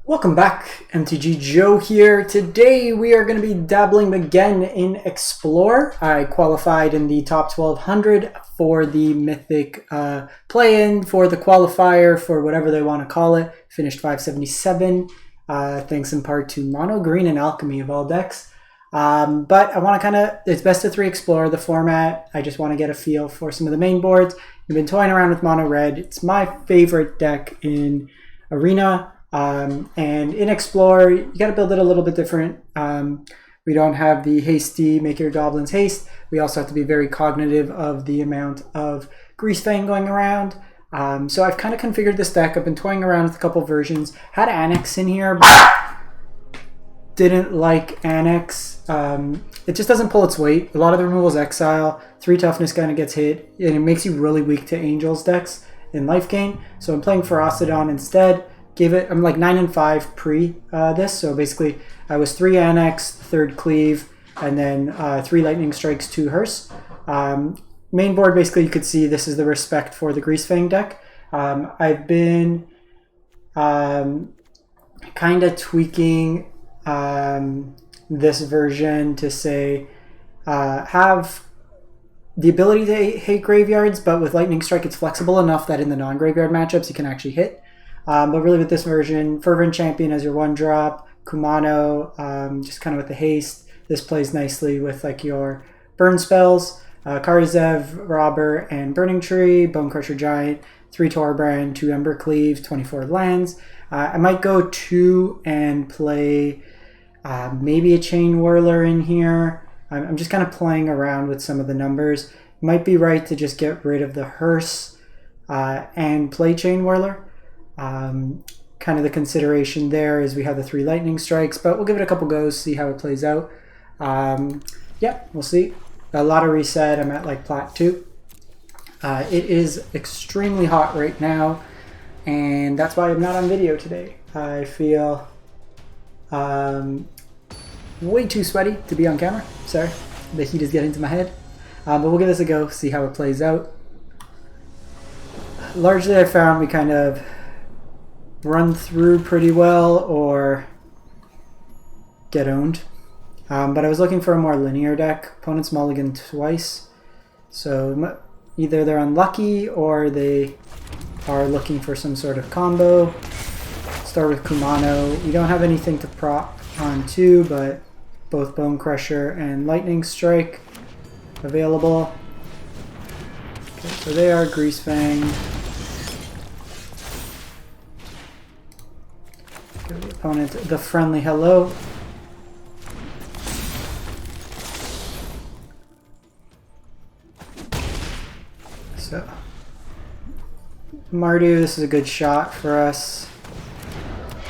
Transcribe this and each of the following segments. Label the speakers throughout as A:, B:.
A: Welcome back, MTG Joe here. Today we are going to be dabbling again in Explore. I qualified in the top 1200 for the Mythic play-in, for the qualifier, for whatever they want to call it. Finished 577, thanks in part to Mono, Green, and Alchemy of all decks. But I want to it's best of 3 Explore the format. I just want to get a feel for some of the main boards. I've been toying around with Mono Red. It's my favorite deck in Arena. And in Explore, you got to build it a little bit different. We don't have the hasty, make your goblins haste. We also have to be very cognitive of the amount of Greasefang going around. So I've kind of configured this deck. I've been toying around with a couple versions. Had Annex in here, but didn't like Annex. It just doesn't pull its weight. A lot of the removals Exile. 3 toughness kind of gets hit, and it makes you really weak to Angels decks in life gain. So I'm playing Ferocidon instead. I'm like 9 and 5 pre this, so basically I was 3 Annex, 3rd Cleave, and then 3 Lightning Strikes, 2 Hearse. Main board, basically you could see this is the respect for the Greasefang deck. I've been kind of tweaking this version to say have the ability to hit graveyards, but with Lightning Strike it's flexible enough that in the non-graveyard matchups you can actually hit. But really with this version, Fervent Champion as your 1-drop, Kumano, just kind of with the haste. This plays nicely with like your burn spells, Karizev, Robber, and Burning Tree, Bone Crusher Giant, 3 Torbrand, 2 Ember Cleave, 24 lands. I might go 2 and play maybe a Chain Whirler in here. I'm just kind of playing around with some of the numbers. Might be right to just get rid of the Hearse and play Chain Whirler. Kind of the consideration there is we have the 3 Lightning Strikes, but we'll give it a couple goes, see how it plays out. Yeah, we'll see. A lot of reset. I'm at like Plat 2. It is extremely hot right now, and that's why I'm not on video today. I feel way too sweaty to be on camera. Sorry, the heat is getting to my head. But we'll give this a go, see how it plays out. Largely I found we kind of run through pretty well or get owned. But I was looking for a more linear deck. Opponents mulligan twice. So either they're unlucky or they are looking for some sort of combo. Start with Kumano. We don't have anything to prop on 2, but both Bone Crusher and Lightning Strike available. Okay, so they are Greasefang. Give the opponent the friendly hello. So, Mardu, this is a good shot for us.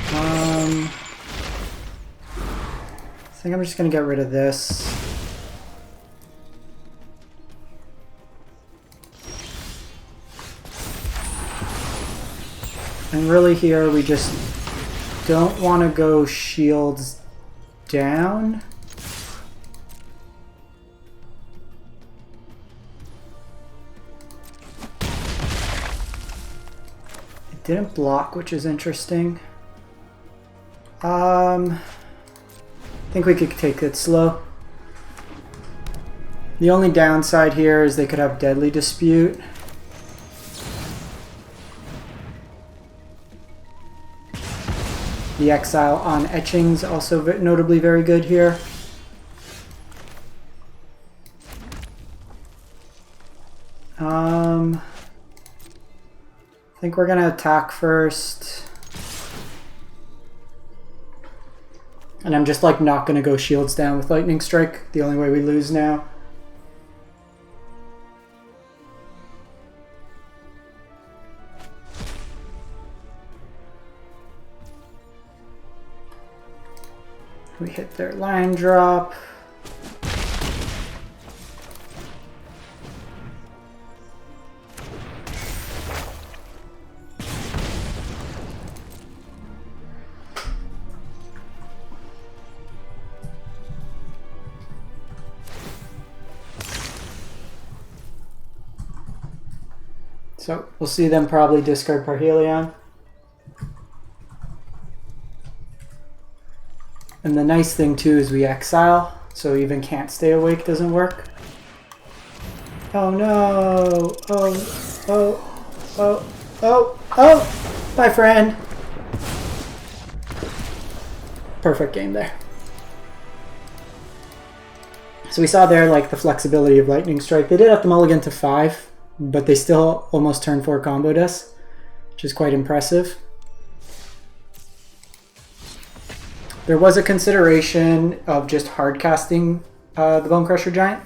A: I think I'm just going to get rid of this. And really here we just don't want to go shields down. It didn't block, which is interesting. I think we could take it slow. The only downside here is they could have Deadly Dispute. The Exile on Etching's also notably very good here. I think we're gonna attack first. And I'm just like not gonna go shields down with Lightning Strike, the only way we lose now. We hit their line drop. So we'll see them probably discard Parhelion. And the nice thing too is we exile, so even can't stay awake doesn't work. Oh no! Oh! My friend! Perfect game there. So we saw there like the flexibility of Lightning Strike. They did have to mulligan to 5, but they still almost turn 4 comboed us, which is quite impressive. There was a consideration of just hard casting the Bone Crusher Giant.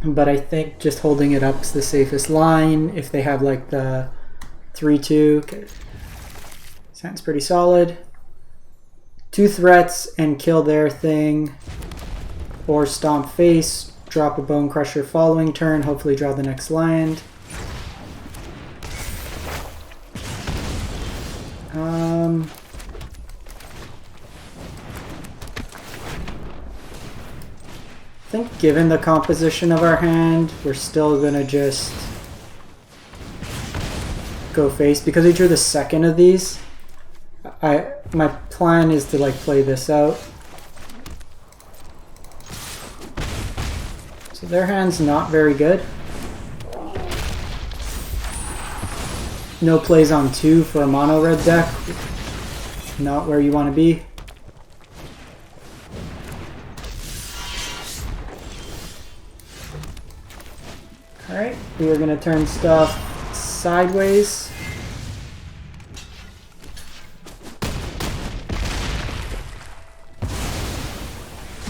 A: But I think just holding it up is the safest line. If they have like the 3-2, okay. Sounds pretty solid. 2 threats and kill their thing. Or stomp face, drop a Bone Crusher following turn, hopefully draw the next land. I think given the composition of our hand, we're still gonna just go face because we drew the second of these. My plan is to like play this out. So their hand's not very good. No plays on 2 for a mono red deck. Not where you want to be. Alright, we are going to turn stuff sideways.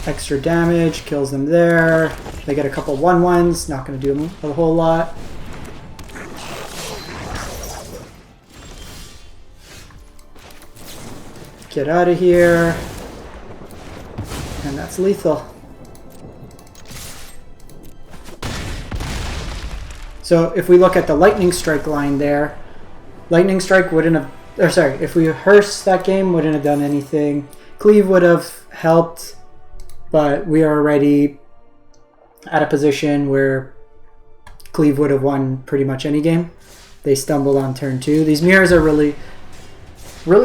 A: Extra damage, kills them there. They get a couple 1/1s, not going to do them a whole lot. Get out of here. And that's lethal. So if we look at the Lightning Strike line there, Lightning Strike wouldn't have, or sorry, if we hearse that game, wouldn't have done anything. Cleave would have helped, but we are already at a position where Cleave would have won pretty much any game. They stumbled on turn 2. These mirrors are really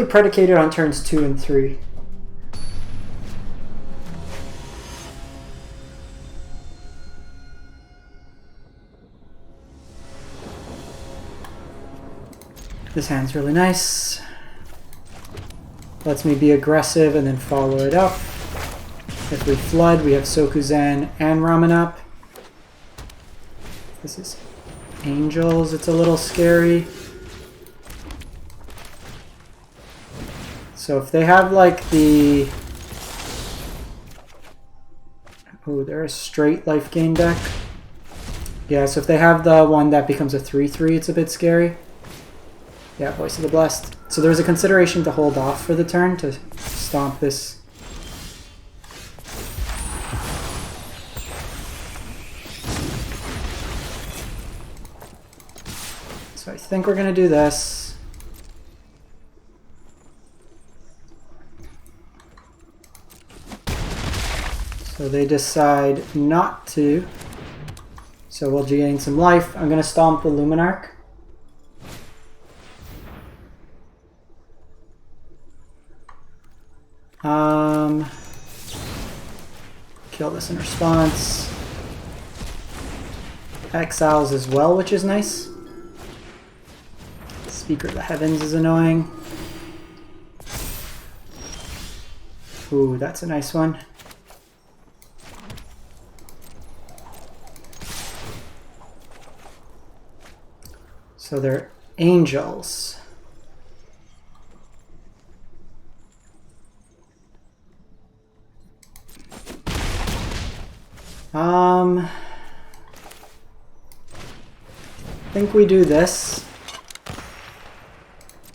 A: predicated on turns 2 and 3. This hand's really nice. Lets me be aggressive and then follow it up. If we flood, we have Sokuzan and Ramen up. This is Angels, it's a little scary. So if they have like the... Oh, they're a straight life gain deck. Yeah, so if they have the one that becomes a 3-3, it's a bit scary. Yeah, Voice of the Blessed. So there's a consideration to hold off for the turn to stomp this. So I think we're going to do this. So they decide not to. So we'll gain some life. I'm going to stomp the Luminarch. Kill this in response. Exiles as well, which is nice. Speaker of the Heavens is annoying. Ooh, that's a nice one. So they're Angels. I think we do this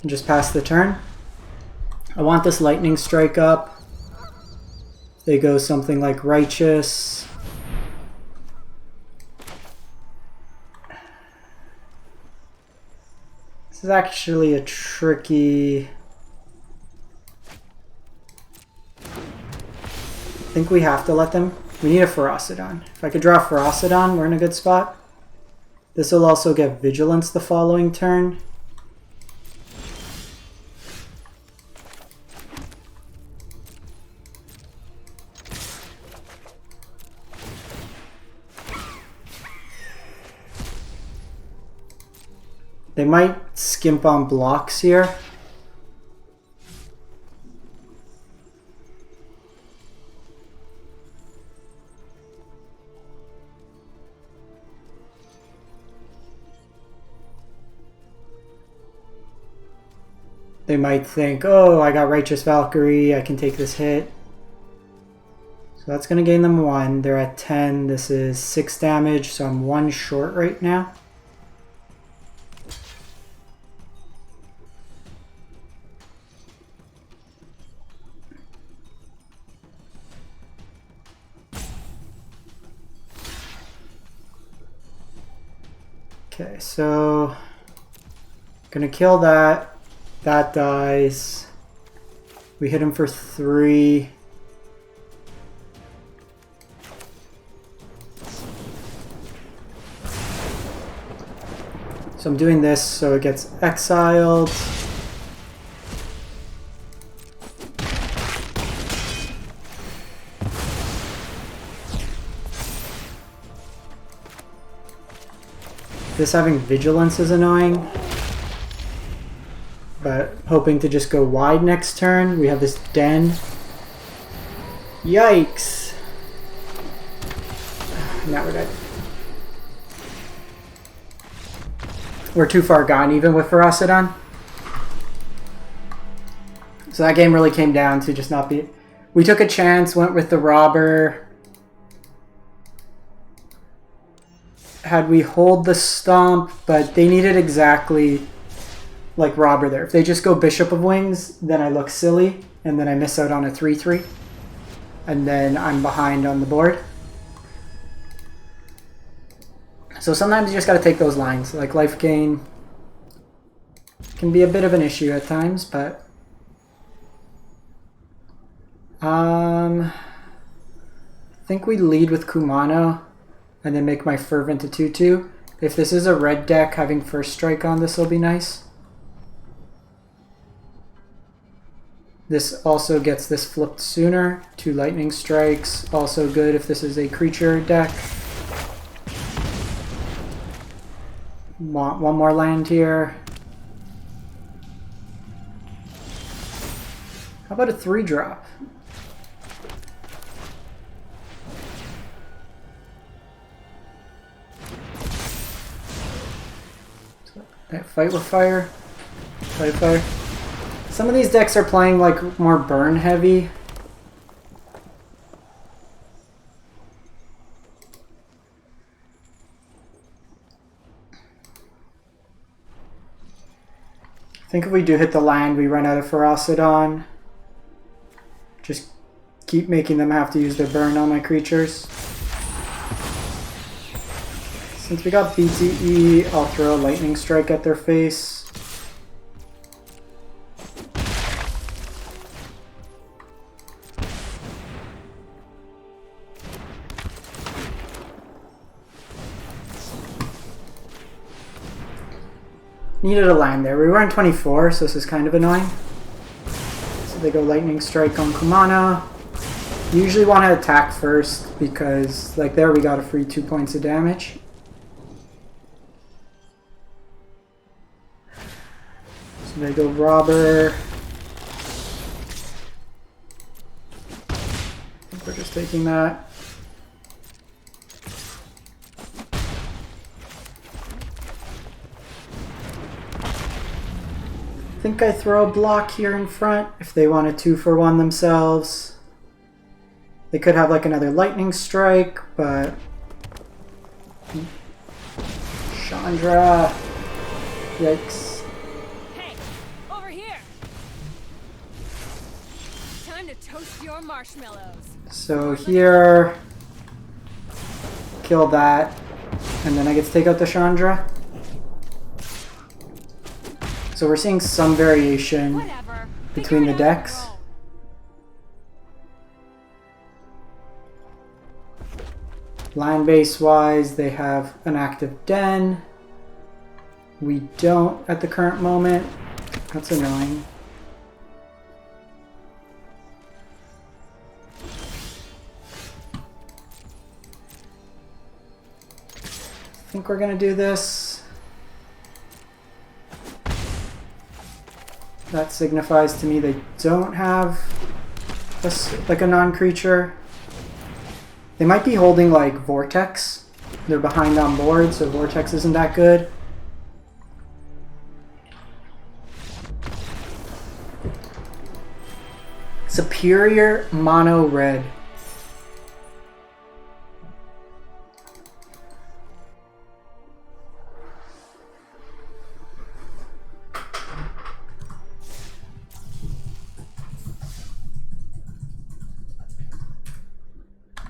A: and just pass the turn. I want this Lightning Strike up. They go something like Righteous. This is actually a tricky... I think we have to let them. We need a Ferocidon. If I could draw a Ferocidon, we're in a good spot. This will also get Vigilance the following turn. They might skimp on blocks here. They might think, oh, I got Righteous Valkyrie, I can take this hit. So that's going to gain them 1. They're at 10. This is 6 damage, so I'm 1 short right now. Okay, so gonna kill that. That dies. We hit him for 3. So I'm doing this so it gets exiled. This having vigilance is annoying, but hoping to just go wide next turn. We have this den. Yikes! Now we're dead. We're too far gone even with Ferocidon. So that game really came down to just not be... We took a chance, went with the robber. Had we hold the stomp, but they needed exactly like robber there. If they just go Bishop of Wings, then I look silly, and then I miss out on a 3-3. And then I'm behind on the board. So sometimes you just gotta take those lines. Like life gain can be a bit of an issue at times, but... I think we lead with Kumano. And then make my Fervent a 2-2. If this is a red deck, having first strike on this will be nice. This also gets this flipped sooner. 2 lightning strikes, also good if this is a creature deck. Want 1 more land here. How about a 3-drop? Fight with fire. Fight with fire. Some of these decks are playing like more burn heavy. I think if we do hit the land, we run out of Ferocidon. Just keep making them have to use their burn on my creatures. Since we got BTE, I'll throw a lightning strike at their face. Needed a land there. We were in 24, so this is kind of annoying. So they go lightning strike on Kumano. Usually want to attack first because, like there, we got a free 2 points of damage. So they go robber. I think we're just taking that. I think I throw a block here in front if they want a 2-for-1 themselves. They could have like another lightning strike, but Chandra, yikes.
B: Hey, over here. Time to toast your marshmallows.
A: So here, kill that, and then I get to take out the Chandra. So we're seeing some variation between the decks. Land base wise, they have an active den. We don't at the current moment. That's annoying. I think we're gonna do this. That signifies to me they don't have like a non-creature. They might be holding like Vortex. They're behind on board, so Vortex isn't that good. Superior mono red.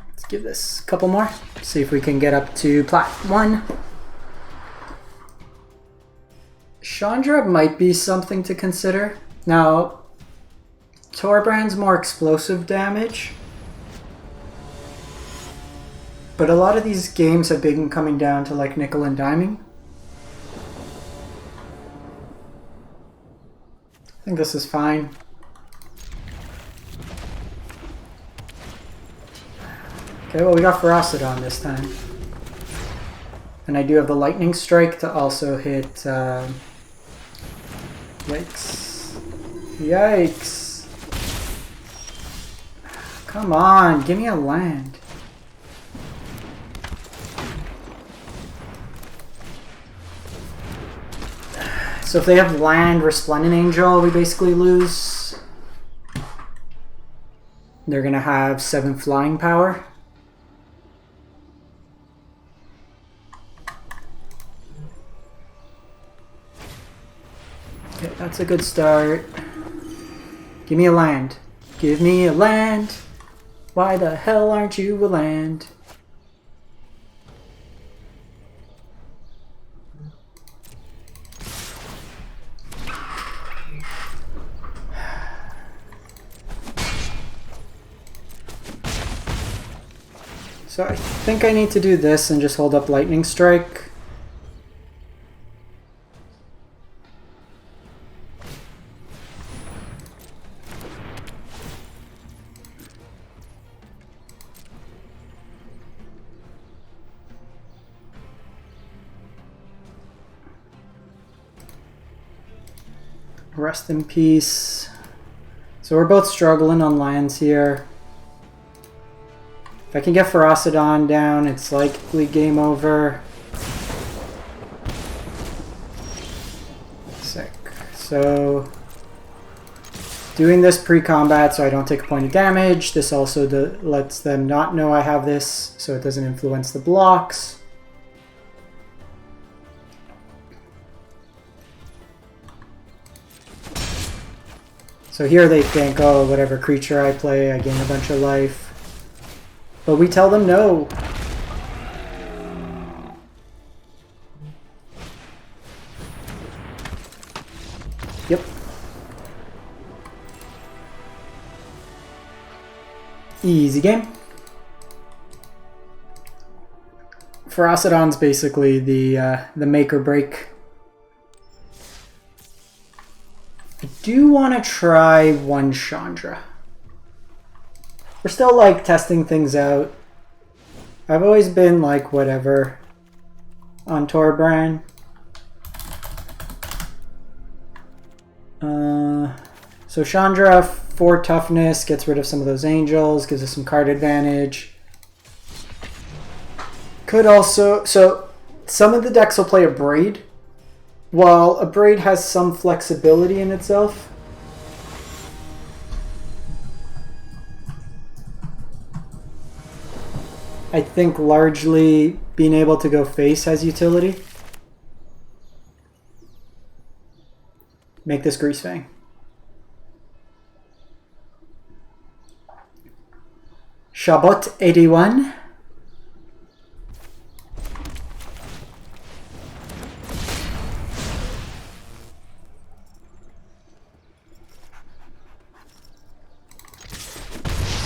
A: Let's give this a couple more. See if we can get up to plat 1. Chandra might be something to consider. Now, Torbrand's more explosive damage, but a lot of these games have been coming down to like nickel and diming. I think this is fine. Okay, well we got Ferocidon this time. And I do have the Lightning Strike to also hit... Yikes. Yikes. Come on, give me a land. So if they have land, Resplendent Angel, we basically lose. They're gonna have 7 flying power. Okay, that's a good start. Give me a land. Give me a land. Why the hell aren't you a land? So I think I need to do this and just hold up Lightning Strike. Rest in peace. So we're both struggling on lands here. If I can get Ferocidon down, it's likely game over. Sick. So doing this pre-combat so I don't take a point of damage. This also lets them not know I have this, so it doesn't influence the blocks. So here they think, oh, whatever creature I play, I gain a bunch of life. But we tell them no. Yep. Easy game. Ferocidon's basically the make or break. I do want to try one Chandra. We're still like testing things out. I've always been like whatever on Torbrand. So Chandra 4 toughness gets rid of some of those angels, gives us some card advantage. Could also, so some of the decks will play a Braid. While a Braid has some flexibility in itself, I think largely being able to go face has utility. Make this Greasefang. Shabbat 81.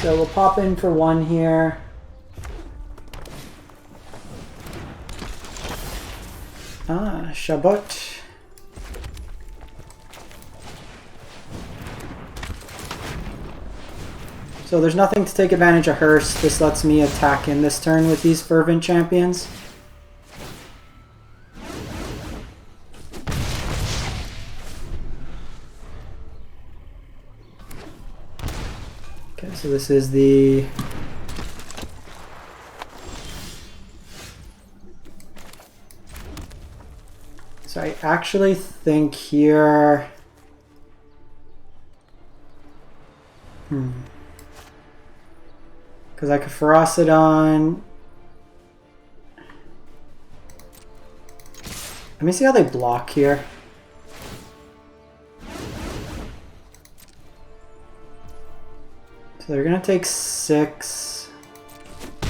A: So we'll pop in for 1 here. Shabbat. So there's nothing to take advantage of Hearst. This lets me attack in this turn with these Fervent Champions. Okay, so this is the... So I actually think here... Because I could Ferocidon... Let me see how they block here. So they're gonna take 6. I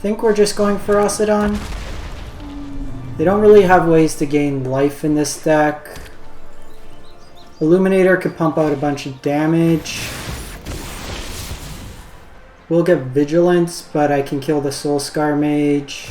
A: think we're just going Ferocidon. They don't really have ways to gain life in this deck. Illuminator could pump out a bunch of damage. We'll get Vigilance, but I can kill the Soulscar Mage.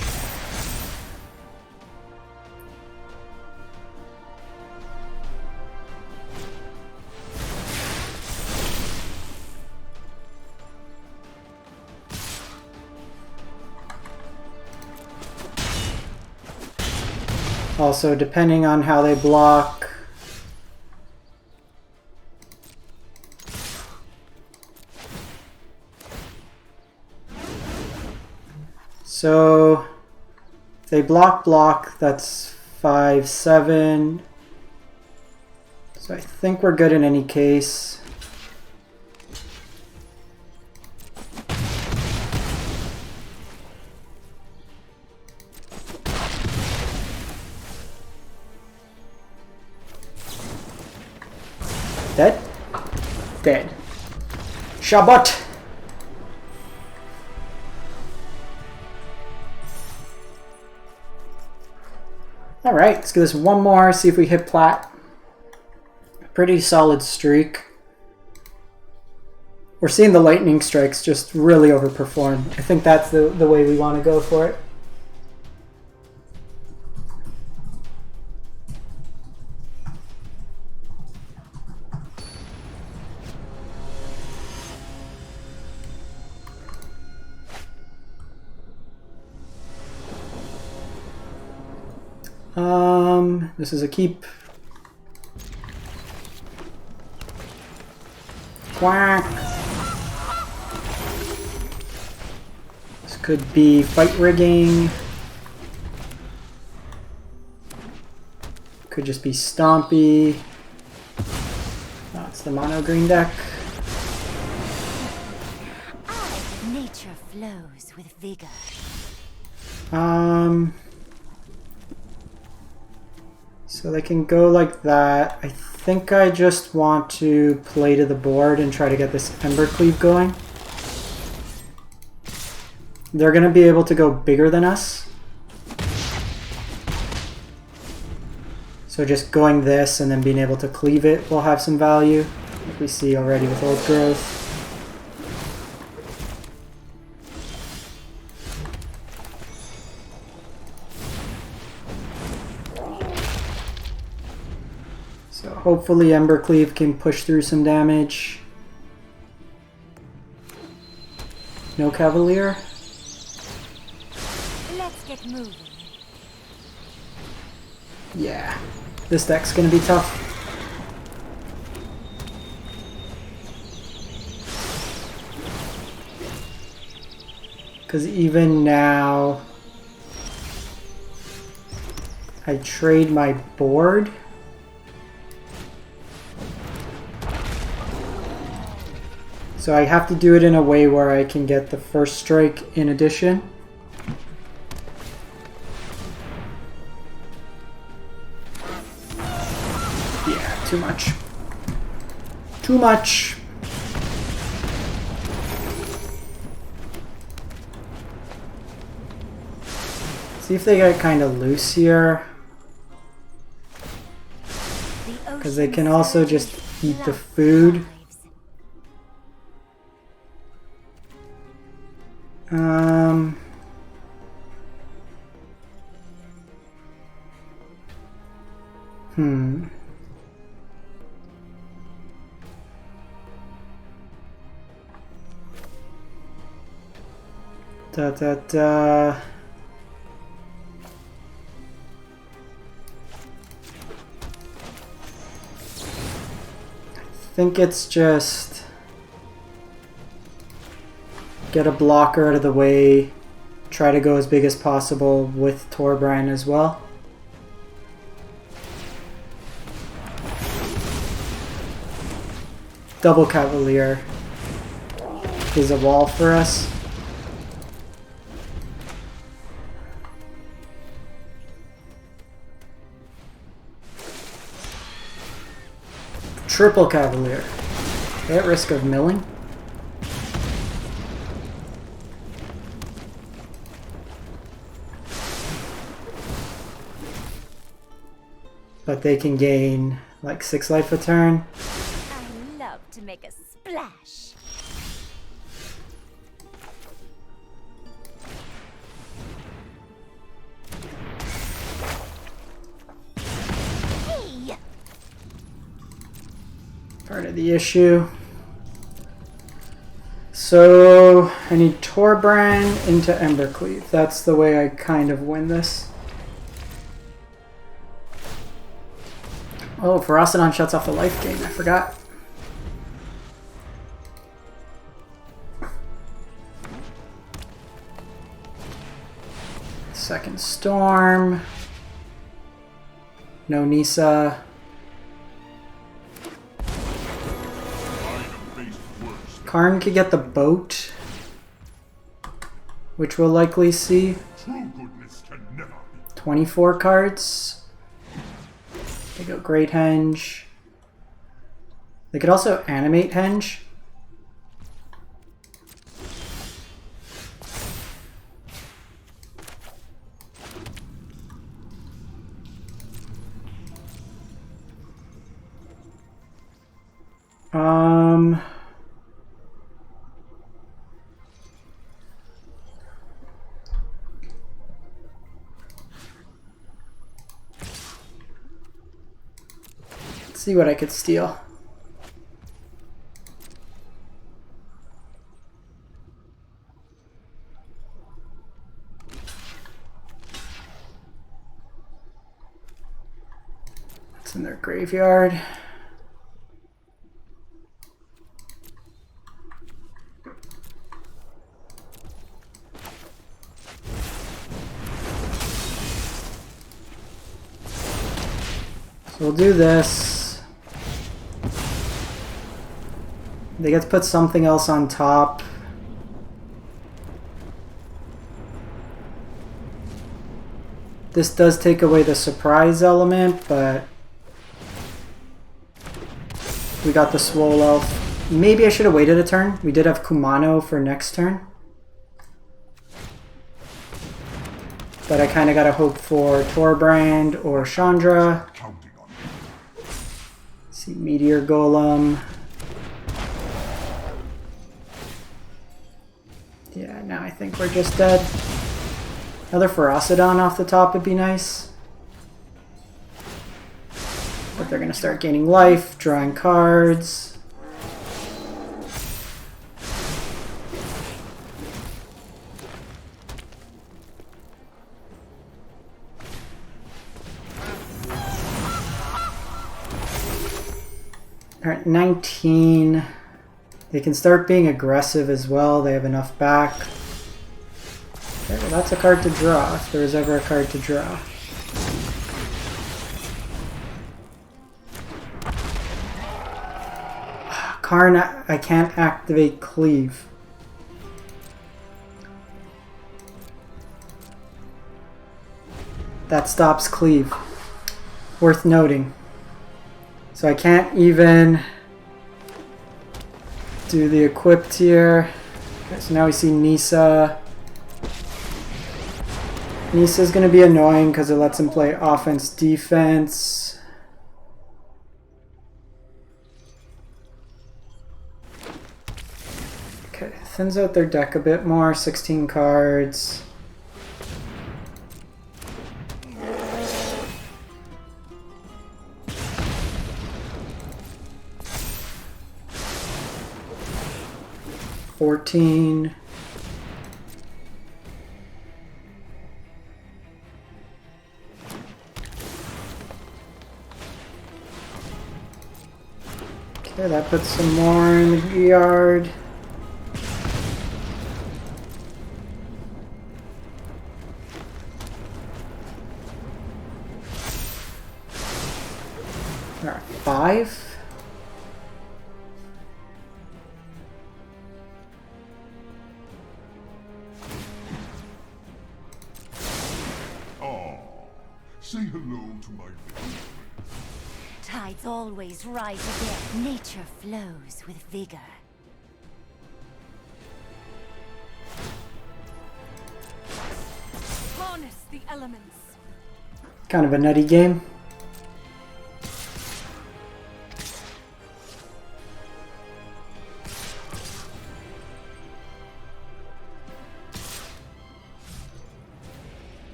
A: Also, depending on how they block. So, if they block, that's 5, 7. So I think we're good in any case. Dead? Dead. Shabbat! Alright, let's do this one more, see if we hit plat. Pretty solid streak. We're seeing the lightning strikes just really overperform. I think that's the way we want to go for it. This is a keep. Quack. This could be fight rigging. Could just be Stompy. Oh, it's the mono green deck.
C: Nature flows with vigor.
A: So they can go like that. I think I just want to play to the board and try to get this Embercleave going. They're going to be able to go bigger than us. So just going this and then being able to cleave it will have some value, like we see already with Old Growth. So hopefully Embercleave can push through some damage. No Cavalier?
C: Let's get moving.
A: Yeah, this deck's gonna be tough. Because even now, I trade my board. So I have to do it in a way where I can get the first strike in addition. Yeah, too much. Too much. See if they get kind of loose here. Because they can also just eat the food. Da. think it's just get a blocker out of the way, try to go as big as possible with Torbran as well. Double Cavalier is a wall for us. Triple Cavalier. At risk of milling. But they can gain like 6 life a turn.
C: I love to make a splash. Hey!
A: Part of the issue. So I need Torbran into Embercleave. That's the way I kind of win this. Oh, Ferocidon shuts off the life gain. I forgot. Second Storm. No Nisa. Karn could get the boat, which we'll likely see. 24 cards. They go Great Henge. They could also animate Henge. See what I could steal. It's in their graveyard. So we'll do this. They get to put something else on top. This does take away the surprise element, but we got the Swole Elf. Maybe I should have waited a turn. We did have Kumano for next turn. But I kind of got to hope for Torbrand or Chandra. See, Meteor Golem. Yeah, now I think we're just dead. Another Ferocidon off the top would be nice. But they're going to start gaining life, drawing cards. Alright, 19. They can start being aggressive as well. They have enough back. Okay, well that's a card to draw, if there was ever a card to draw. Karn, I can't activate Cleave. That stops Cleave. Worth noting. So I can't even do the equipped here. Okay, so now we see Nisa. Nisa's going to be annoying because it lets him play offense, defense. Okay, thins out their deck a bit more. 16 cards. $14. Okay, that puts some more in the yard. There are 5.
D: Oh, say hello to my baby.
C: Tides always rise again. Nature flows with vigor.
B: Harness the elements.
A: Kind of a nutty game.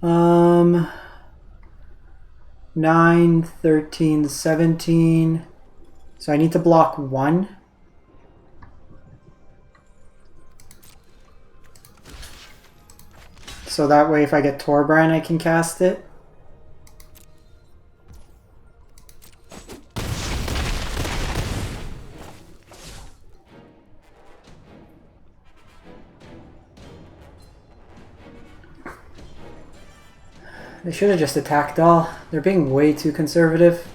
A: Um, 9, 13, 17. So I need to block 1. So that way if I get Torbrand I can cast it. They should have just attacked all. They're being way too conservative.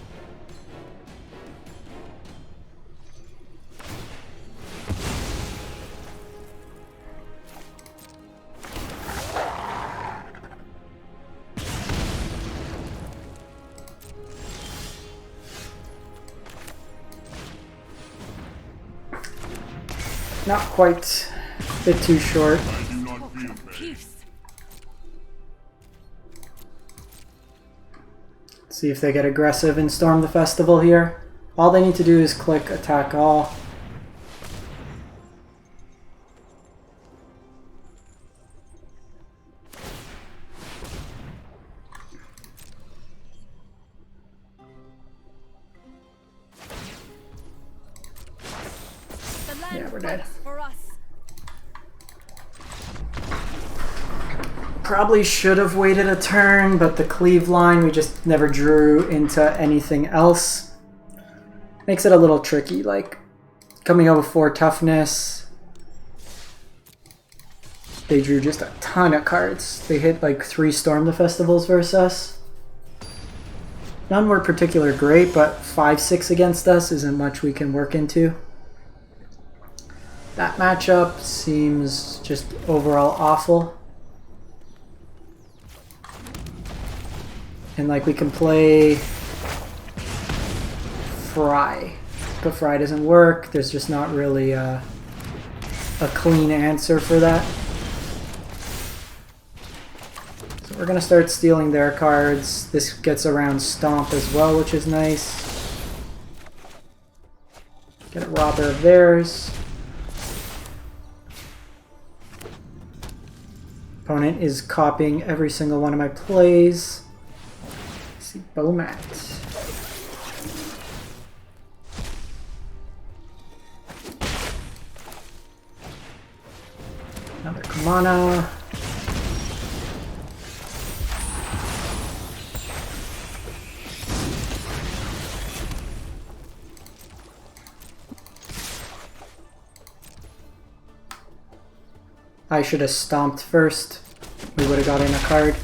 A: Not quite. A bit too short.
D: I do not feel pain.
B: Peace.
A: See if they get aggressive and storm the festival here. All they need to do is click attack all.
B: The land
A: Yeah, we're dead.
B: fights for us.
A: Probably should have waited a turn, but the cleave line we just never drew into anything else. Makes it a little tricky, like coming out with 4 toughness. They drew just a ton of cards. They hit like 3 Storm the Festivals versus us. None were particularly great, but 5-6 against us isn't much we can work into. That matchup seems just overall awful. And like we can play Fry, but Fry doesn't work. There's just not really a clean answer for that. So we're gonna start stealing their cards. This gets around Stomp as well, which is nice. Get a robber of theirs. Opponent is copying every single one of my plays. See, Bowmat. Another Kamana. I should have stomped first. We would have got in a card.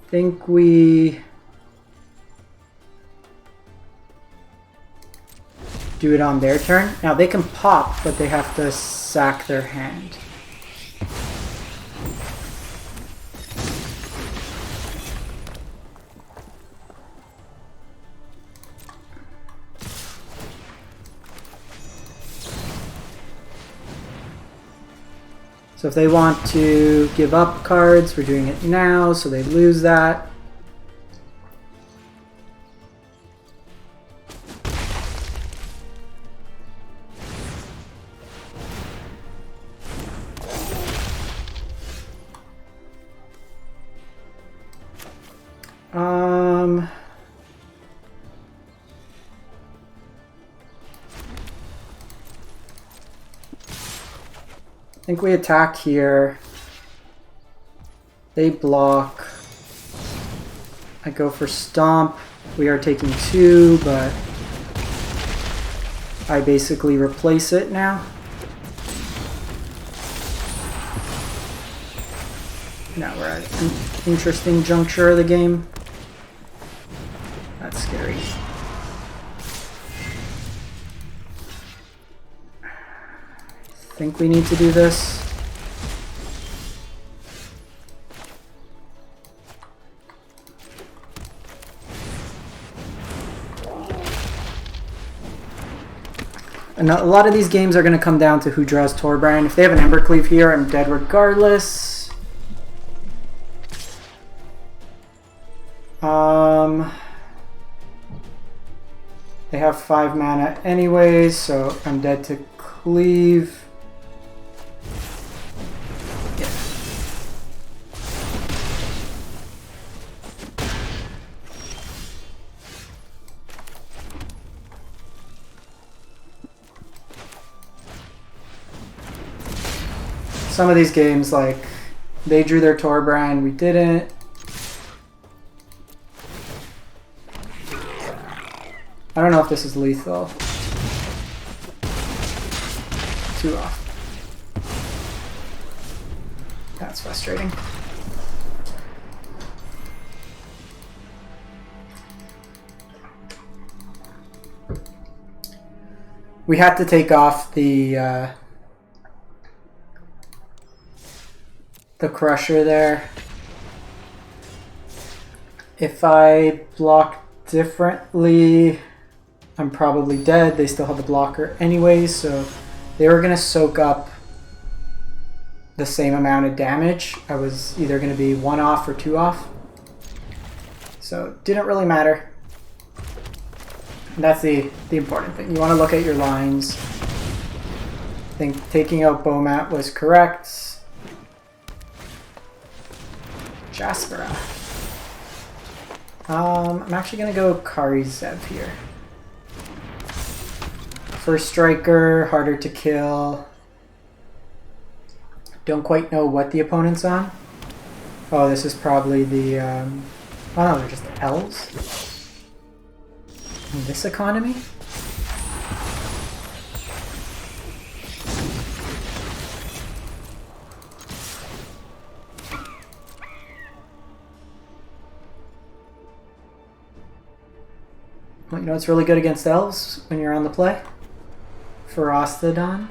A: Think we do it on their turn. Now they can pop, but they have to sack their hand. So if they want to give up cards, we're doing it now, so they lose that. think we attack here. They block. I go for Stomp. We are taking 2, but I basically replace it now. Now we're at an interesting juncture of the game. That's scary. I think we need to do this. And a lot of these games are going to come down to who draws Torbrand. If they have an Embercleave here, I'm dead regardless. They have 5 mana anyways, so I'm dead to cleave. Yeah. Some of these games, like, they drew their Torbrand, we didn't. I don't know if this is lethal. 2 off. That's frustrating. We had to take off the Crusher there. If I block differently, I'm probably dead. They still have the blocker anyways, so they were going to soak up the same amount of damage. I was either going to be 1 off or 2 off. So it didn't really matter. And that's the important thing. You want to look at your lines. I think taking out Bomat was correct. Jaspera. I'm actually going to go Kari Zev here. First striker, harder to kill. Don't quite know what the opponent's on. Oh, this is probably the... oh no, they're just the elves. In this economy? Well, you know what's really good against elves when you're on the play? Ferostodon.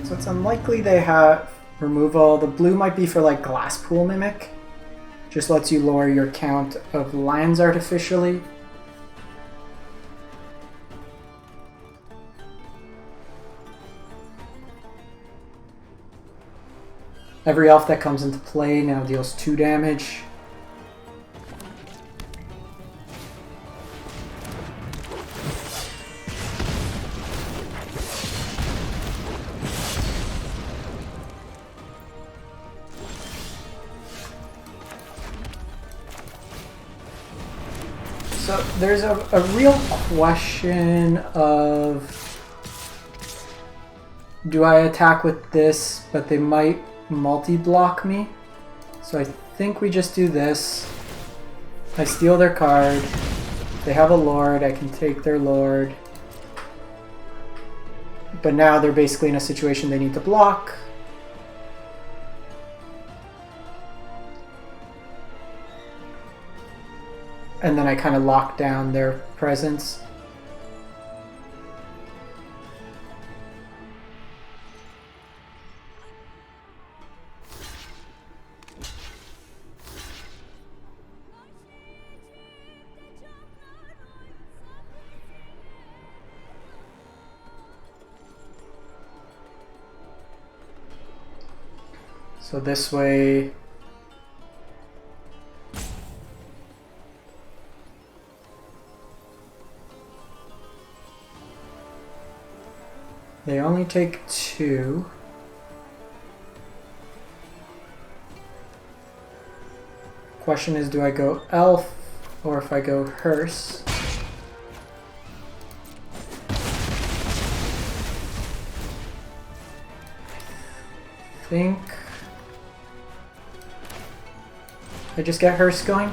A: So it's unlikely they have removal. The blue might be for like Glasspool Mimic. Just lets you lower your count of lands artificially. Every elf that comes into play now deals 2 damage. So there's a real question of, do I attack with this, but they might multi-block me? So I think we just do this. I steal their card. They have a lord, I can take their lord. But now they're basically in a situation they need to block. And then I kind of lock down their presence. So this way, they only take 2. Question is, do I go elf or if I go hearse? I think I just get hearse going.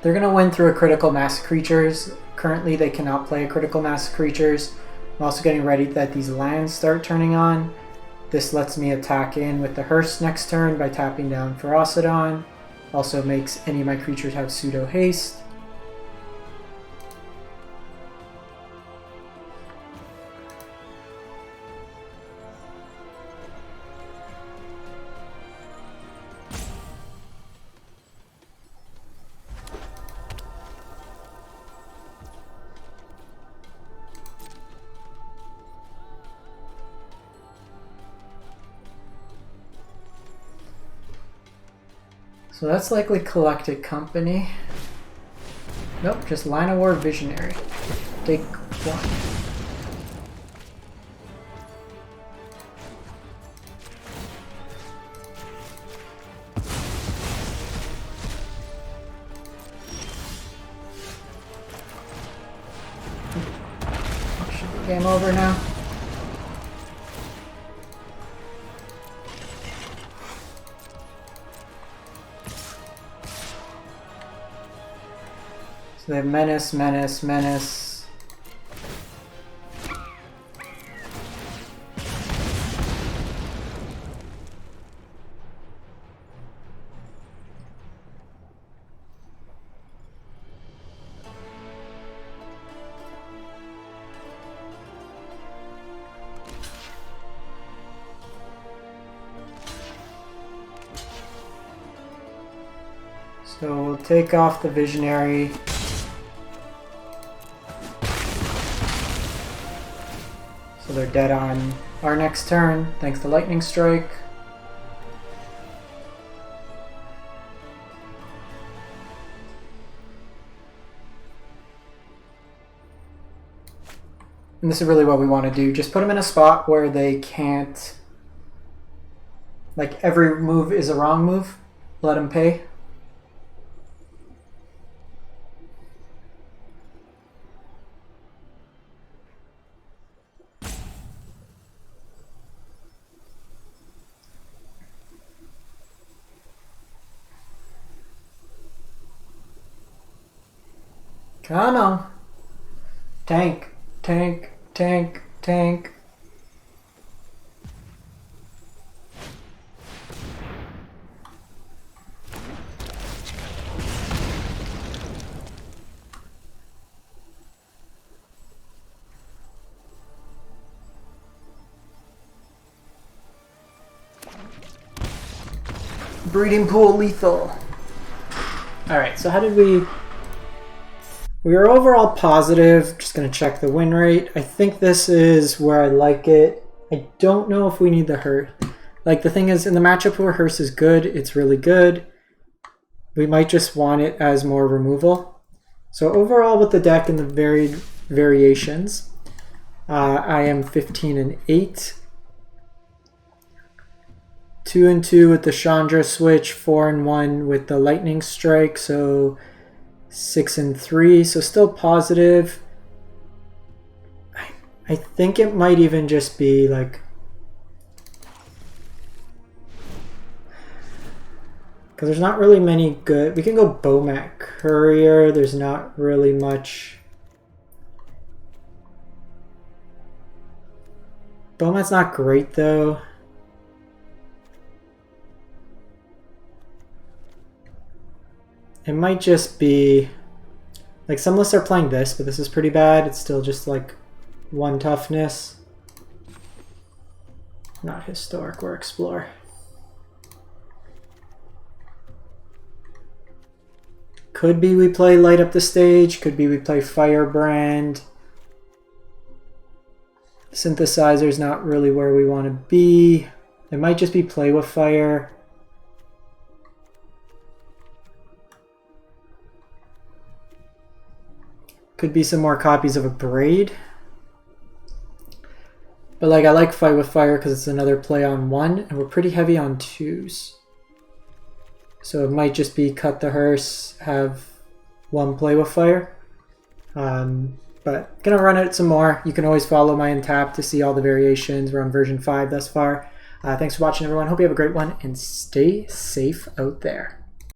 A: They're going to win through a critical mass creatures. Currently they cannot play a critical mass creatures. I'm also getting ready that these lands start turning on. This lets me attack in with the hearse next turn by tapping down Ferocidon. Also makes any of my creatures have pseudo haste. So that's likely Collected Company. Nope, just Line of War Visionary. Take one. Should be game over now. They have Menace, Menace, Menace. So we'll take off the Visionary. So they're dead on our next turn, thanks to Lightning Strike. And this is really what we want to do. Just put them in a spot where they can't... Like, every move is a wrong move. Let them pay. Come on. Tank, tank, tank, tank. Breeding pool lethal. Alright, so how did we... We are overall positive. Just going to check the win rate. I think this is where I like it. I don't know if we need the hearse. Like, the thing is, in the matchup where hearse is good, it's really good. We might just want it as more removal. So overall with the deck and the varied variations, I am 15-8. 2-2 with the Chandra switch, 4-1 with the Lightning Strike, so 6-3, so still positive. I think it might even just be like, because there's not really many good. We can go Bomat Courier. There's not really much. Bomat's not great though. It might just be like some lists are playing this, but this is pretty bad. It's still just like 1 toughness. Not historic or explore. Could be we play Light Up the Stage. Could be we play Firebrand. Synthesizer's not really where we want to be. It might just be Play with Fire. Could be some more copies of a Braid. But like I like Fight with Fire because it's another play on 1, and we're pretty heavy on 2s. So it might just be cut the hearse, have 1 play with fire. But gonna run it some more. You can always follow my Untap to see all the variations. We're on version 5 thus far. Thanks for watching, everyone. Hope you have a great one, and stay safe out there.